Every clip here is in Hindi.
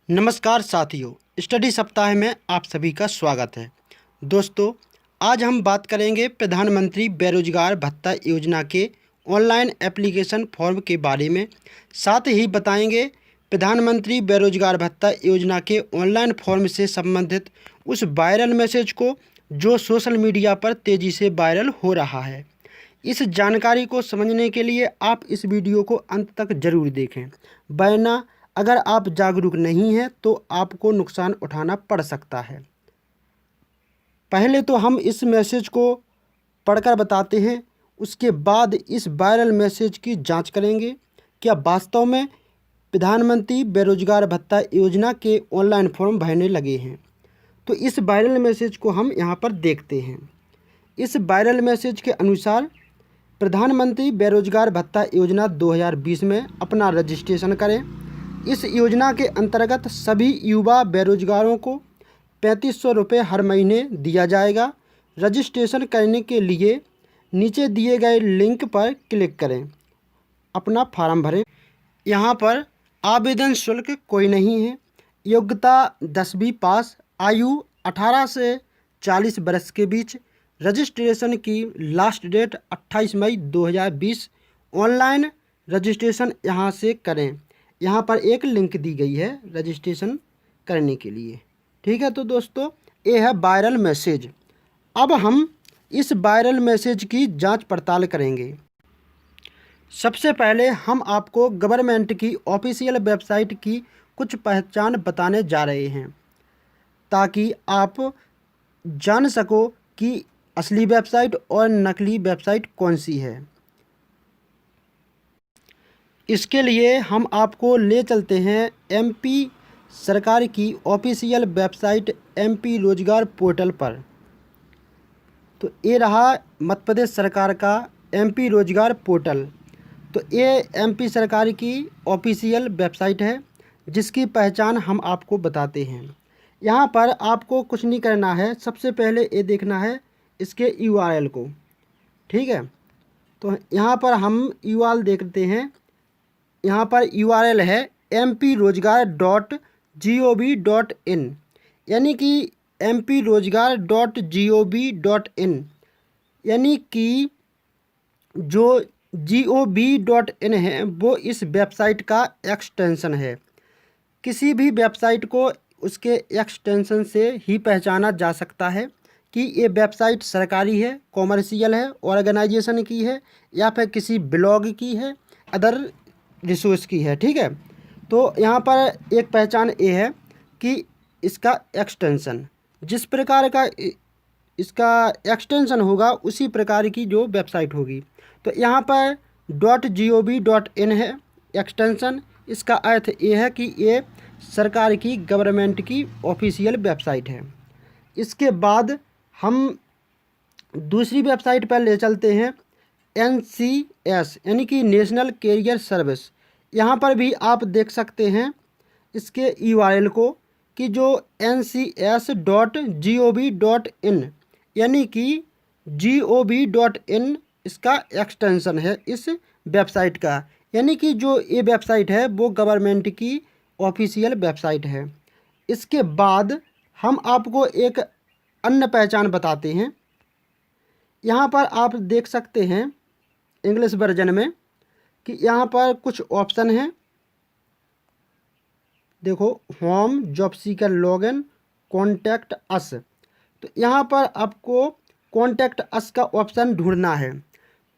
नमस्कार साथियों, स्टडी सप्ताह में आप सभी का स्वागत है। दोस्तों, आज हम बात करेंगे प्रधानमंत्री बेरोजगार भत्ता योजना के ऑनलाइन एप्लीकेशन फॉर्म के बारे में। साथ ही बताएंगे प्रधानमंत्री बेरोजगार भत्ता योजना के ऑनलाइन फॉर्म से संबंधित उस वायरल मैसेज को जो सोशल मीडिया पर तेज़ी से वायरल हो रहा है। इस जानकारी को समझने के लिए आप इस वीडियो को अंत तक जरूर देखें, वरना अगर आप जागरूक नहीं हैं तो आपको नुकसान उठाना पड़ सकता है। पहले तो हम इस मैसेज को पढ़कर बताते हैं, उसके बाद इस वायरल मैसेज की जांच करेंगे क्या वास्तव में प्रधानमंत्री बेरोजगार भत्ता योजना के ऑनलाइन फॉर्म भरने लगे हैं। तो इस वायरल मैसेज को हम यहाँ पर देखते हैं। इस वायरल मैसेज के अनुसार प्रधानमंत्री बेरोजगार भत्ता योजना 2020 में अपना रजिस्ट्रेशन करें। इस योजना के अंतर्गत सभी युवा बेरोजगारों को 3500 रुपये हर महीने दिया जाएगा। रजिस्ट्रेशन करने के लिए नीचे दिए गए लिंक पर क्लिक करें, अपना फॉर्म भरें। यहाँ पर आवेदन शुल्क कोई नहीं है। योग्यता 10वीं पास, आयु 18 से 40 वर्ष के बीच। रजिस्ट्रेशन की लास्ट डेट 28 मई 2020। ऑनलाइन रजिस्ट्रेशन यहाँ से करें। यहाँ पर एक लिंक दी गई है रजिस्ट्रेशन करने के लिए। ठीक है, तो दोस्तों ये है वायरल मैसेज। अब हम इस वायरल मैसेज की जांच पड़ताल करेंगे। सबसे पहले हम आपको गवर्नमेंट की ऑफिशियल वेबसाइट की कुछ पहचान बताने जा रहे हैं, ताकि आप जान सको कि असली वेबसाइट और नकली वेबसाइट कौन सी है। इसके लिए हम आपको ले चलते हैं एमपी सरकार की ऑफिशियल वेबसाइट एमपी रोजगार पोर्टल पर। तो ये रहा मध्य प्रदेश सरकार का एमपी रोजगार पोर्टल। तो ये एमपी सरकार की ऑफिशियल वेबसाइट है, जिसकी पहचान हम आपको बताते हैं। यहाँ पर आपको कुछ नहीं करना है। सबसे पहले ये देखना है इसके यूआरएल को। ठीक है, तो यहाँ पर हम यूआरएल देखते हैं। यहाँ पर यूआरएल है mproजगार.gov.in, यानी कि mproजगार.gov.in, यानी कि जो gov.in है वो इस वेबसाइट का एक्सटेंशन है। किसी भी वेबसाइट को उसके एक्सटेंशन से ही पहचाना जा सकता है कि ये वेबसाइट सरकारी है, कॉमर्शियल है, ऑर्गेनाइजेशन की है, या फिर किसी ब्लॉग की है, अदर रिसोर्स की है। ठीक है, तो यहाँ पर एक पहचान ये है कि इसका एक्सटेंशन, जिस प्रकार का इसका एक्सटेंशन होगा उसी प्रकार की जो वेबसाइट होगी। तो यहाँ पर .gov.in है एक्सटेंशन। इसका अर्थ ये है कि ये सरकार की गवर्नमेंट की ऑफिशियल वेबसाइट है। इसके बाद हम दूसरी वेबसाइट पर ले चलते हैं NCS, यानी कि नेशनल कैरियर सर्विस। यहाँ पर भी आप देख सकते हैं इसके यूआरएल को कि जो ncs.gov.in, यानी कि gov.in इसका एक्सटेंशन है इस वेबसाइट का। यानी कि जो ये वेबसाइट है वो गवर्नमेंट की ऑफिशियल वेबसाइट है। इसके बाद हम आपको एक अन्य पहचान बताते हैं। यहाँ पर आप देख सकते हैं इंग्लिश वर्जन में कि यहाँ पर कुछ ऑप्शन हैं। देखो, home, job seeker, login, contact us. तो यहाँ पर आपको कॉन्टैक्ट अस का ऑप्शन ढूंढना है।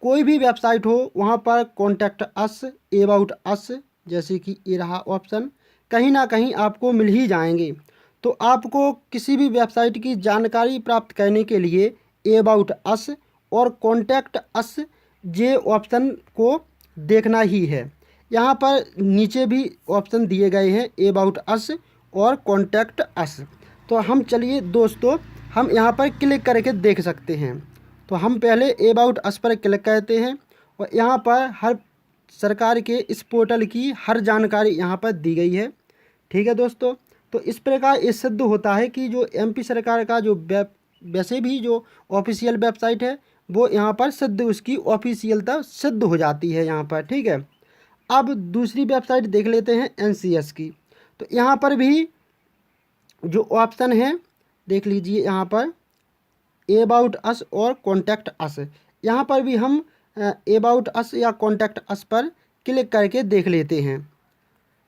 कोई भी वेबसाइट हो वहाँ पर कॉन्टैक्ट अस, अबाउट अस, जैसे कि ये रहा ऑप्शन, कहीं ना कहीं आपको मिल ही जाएंगे। तो आपको किसी भी वेबसाइट की जानकारी प्राप्त करने के लिए अबाउट अस और कॉन्टैक्ट अस ये ऑप्शन को देखना ही है। यहाँ पर नीचे भी ऑप्शन दिए गए हैं अबाउट अस और कॉन्टैक्ट अस। तो हम चलिए दोस्तों, हम यहाँ पर क्लिक करके देख सकते हैं। तो हम पहले अबाउट अस पर क्लिक करते हैं और यहाँ पर हर सरकार के इस पोर्टल की हर जानकारी यहाँ पर दी गई है। ठीक है दोस्तों, तो इस प्रकार ये सिद्ध होता है कि जो एमपी सरकार का जो वैसे भी जो ऑफिशियल वेबसाइट है वो यहाँ पर सिद्ध, उसकी ऑफिशियलता सिद्ध हो जाती है यहाँ पर। ठीक है, अब दूसरी वेबसाइट देख लेते हैं NCS की। तो यहाँ पर भी जो ऑप्शन है देख लीजिए, यहाँ पर अबाउट अस और कॉन्टैक्ट अस, यहाँ पर भी हम अबाउट अस या कॉन्टैक्ट अस पर क्लिक करके देख लेते हैं।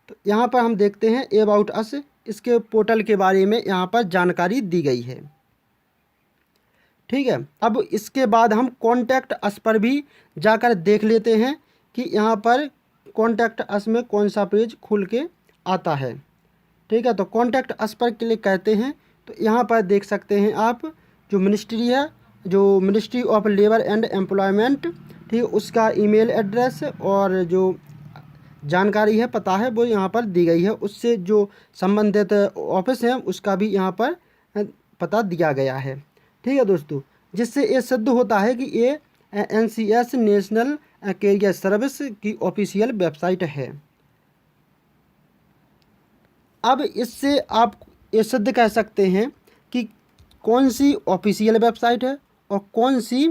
तो यहाँ पर हम देखते हैं अबाउट अस, इसके पोर्टल के बारे में यहाँ पर जानकारी दी गई है। ठीक है, अब इसके बाद हम कॉन्टैक्ट अस पर भी जाकर देख लेते हैं कि यहाँ पर कॉन्टैक्ट अस में कौन सा पेज खुल के आता है। ठीक है, तो कॉन्टैक्ट अस पर क्लिक करते हैं तो यहाँ पर देख सकते हैं आप जो मिनिस्ट्री है, जो ministry of labour and employment, ठीक है, उसका ईमेल एड्रेस और जो जानकारी है, पता है, वो यहाँ पर दी गई है। उससे जो संबंधित ऑफिस है उसका भी यहाँ पर पता दिया गया है। ठीक है दोस्तों, जिससे ये सिद्ध होता है कि ये NCS नेशनल कैरियर सर्विस की ऑफिशियल वेबसाइट है। अब इससे आप ये सिद्ध कर सकते हैं कि कौन सी ऑफिशियल वेबसाइट है और कौन सी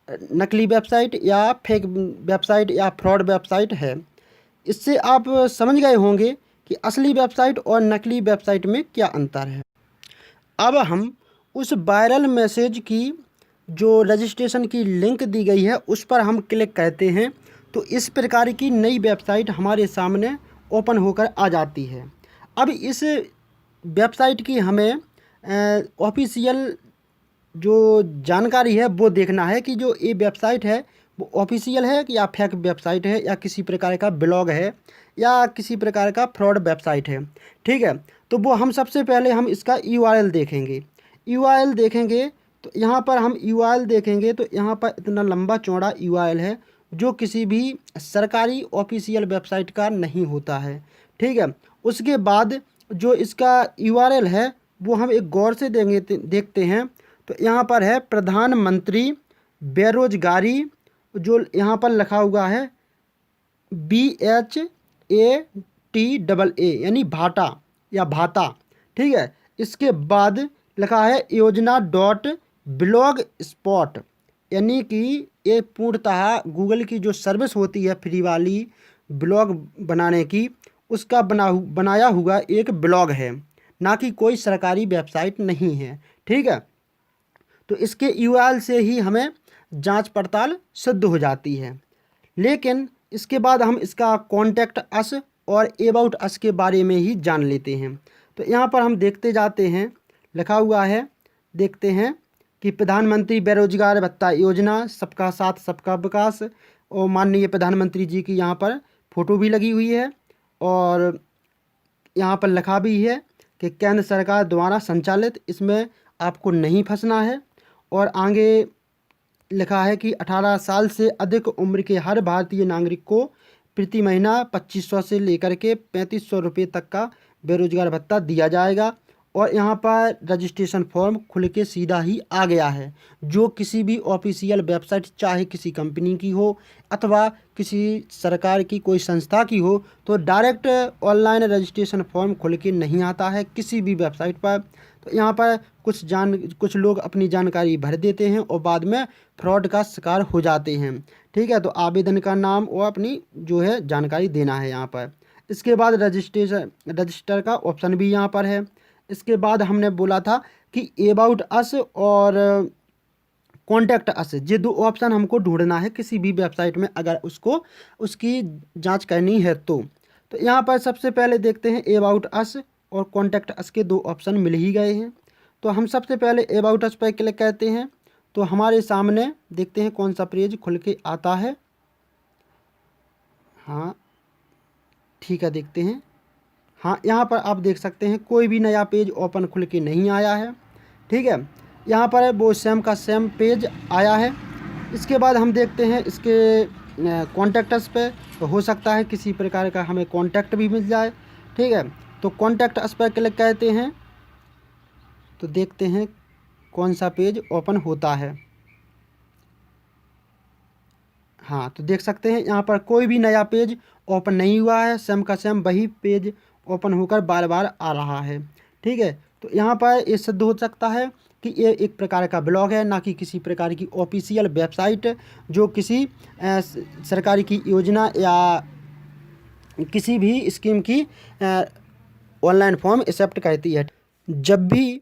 नकली वेबसाइट या फेक वेबसाइट या फ्रॉड वेबसाइट है। इससे आप समझ गए होंगे कि असली वेबसाइट और नकली वेबसाइट में क्या अंतर है। अब हम उस वायरल मैसेज की जो रजिस्ट्रेशन की लिंक दी गई है उस पर हम क्लिक करते हैं तो इस प्रकार की नई वेबसाइट हमारे सामने ओपन होकर आ जाती है। अब इस वेबसाइट की हमें ऑफिशियल जो जानकारी है वो देखना है कि जो ये वेबसाइट है वो ऑफिशियल है या फेक वेबसाइट है या किसी प्रकार का ब्लॉग है या किसी प्रकार का फ्रॉड वेबसाइट है। ठीक है, तो वो हम सबसे पहले हम इसका URL देखेंगे। URL देखेंगे तो यहाँ पर हम URL देखेंगे तो यहाँ पर इतना लंबा चौड़ा URL है जो किसी भी सरकारी ऑफिशियल वेबसाइट का नहीं होता है। ठीक है, उसके बाद जो इसका URL है वो हम एक गौर से देखते हैं तो यहाँ पर है प्रधानमंत्री बेरोजगारी, जो यहाँ पर लिखा हुआ है BHATAA यानी भाटा या भाता। ठीक है, इसके बाद लिखा है योजना .blog spot, यानी कि ये पूर्णतः गूगल की जो सर्विस होती है फ्री वाली ब्लॉग बनाने की, उसका बनाया हुआ एक ब्लॉग है, ना कि कोई सरकारी वेबसाइट नहीं है। ठीक है, तो इसके URL से ही हमें जांच पड़ताल सिद्ध हो जाती है। लेकिन इसके बाद हम इसका कॉन्टैक्ट अस और अबाउट अस के बारे में ही जान लेते हैं। तो यहाँ पर हम देखते जाते हैं, लिखा हुआ है, देखते हैं कि प्रधानमंत्री बेरोजगार भत्ता योजना, सबका साथ सबका विकास, और माननीय प्रधानमंत्री जी की यहाँ पर फ़ोटो भी लगी हुई है और यहाँ पर लिखा भी है कि केंद्र सरकार द्वारा संचालित, इसमें आपको नहीं फंसना है। और आगे लिखा है कि 18 साल से अधिक उम्र के हर भारतीय नागरिक को प्रति महीना 2500 से लेकर के 3500 रुपये तक का बेरोजगार भत्ता दिया जाएगा। और यहाँ पर रजिस्ट्रेशन फॉर्म खुल के सीधा ही आ गया है, जो किसी भी ऑफिशियल वेबसाइट, चाहे किसी कंपनी की हो अथवा किसी सरकार की कोई संस्था की हो, तो डायरेक्ट ऑनलाइन रजिस्ट्रेशन फॉर्म खुल के नहीं आता है किसी भी वेबसाइट पर। तो यहाँ पर कुछ लोग अपनी जानकारी भर देते हैं और बाद में फ्रॉड का शिकार हो जाते हैं। ठीक है, तो आवेदन का नाम और अपनी जो है जानकारी देना है यहाँ पर। इसके बाद रजिस्टर का ऑप्शन भी यहाँ पर है। इसके बाद हमने बोला था कि अबाउट अस और कॉन्टैक्ट अस, ये दो ऑप्शन हमको ढूंढना है किसी भी वेबसाइट में अगर उसकी जांच करनी है तो यहाँ पर सबसे पहले देखते हैं अबाउट अस और कॉन्टैक्ट अस के दो ऑप्शन मिल ही गए हैं। तो हम सबसे पहले अबाउट अस पर क्लिक करते हैं तो हमारे सामने देखते हैं कौन सा पेज खुल के आता है। हाँ ठीक है, देखते हैं। हाँ, यहाँ पर आप देख सकते हैं कोई भी नया पेज ओपन खुल के नहीं आया है। ठीक है, यहाँ पर वो सेम का सेम पेज आया है। इसके बाद हम देखते हैं इसके कॉन्टैक्ट्स पे, तो हो सकता है किसी प्रकार का हमें कॉन्टैक्ट भी मिल जाए। ठीक है, तो कॉन्टैक्ट अस पर क्लिक करते हैं तो देखते हैं कौन सा पेज ओपन होता है। हाँ, तो देख सकते हैं यहाँ पर कोई भी नया पेज ओपन नहीं हुआ है, सेम का सेम वही पेज ओपन होकर बार बार आ रहा है। ठीक है, तो यहाँ पर ये सिद्ध हो सकता है कि ये एक प्रकार का ब्लॉग है, ना कि किसी प्रकार की ऑफिशियल वेबसाइट जो किसी सरकारी की योजना या किसी भी स्कीम की ऑनलाइन फॉर्म एक्सेप्ट कहती है। जब भी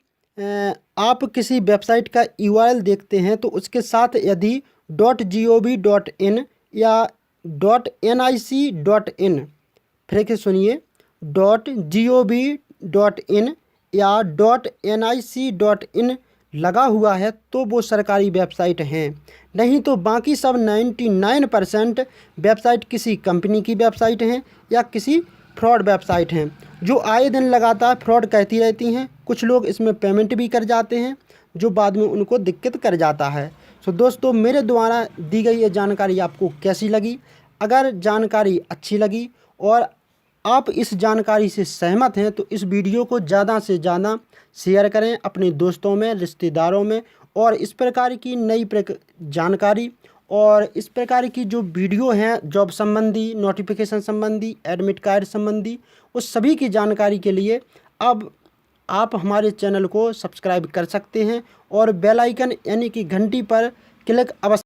आप किसी वेबसाइट का URL देखते हैं तो उसके साथ यदि .gov.in या .nic.in, फिर से सुनिए, .gov.in या .nic.in लगा हुआ है तो वो सरकारी वेबसाइट हैं। नहीं तो बाकी सब 99% वेबसाइट किसी कंपनी की वेबसाइट हैं या किसी फ्रॉड वेबसाइट हैं जो आए दिन लगातार फ्रॉड कहती रहती हैं। कुछ लोग इसमें पेमेंट भी कर जाते हैं जो बाद में उनको दिक्कत कर जाता है। सो दोस्तों, मेरे द्वारा दी गई ये जानकारी आपको कैसी लगी? अगर जानकारी अच्छी लगी और आप इस जानकारी से सहमत हैं तो इस वीडियो को ज़्यादा से ज़्यादा शेयर करें अपने दोस्तों में, रिश्तेदारों में। और इस प्रकार की नई जानकारी और इस प्रकार की जो वीडियो हैं जॉब संबंधी, नोटिफिकेशन संबंधी, एडमिट कार्ड संबंधी, उस सभी की जानकारी के लिए अब आप हमारे चैनल को सब्सक्राइब कर सकते हैं और बेल आइकन यानी कि घंटी पर क्लिक अवश्य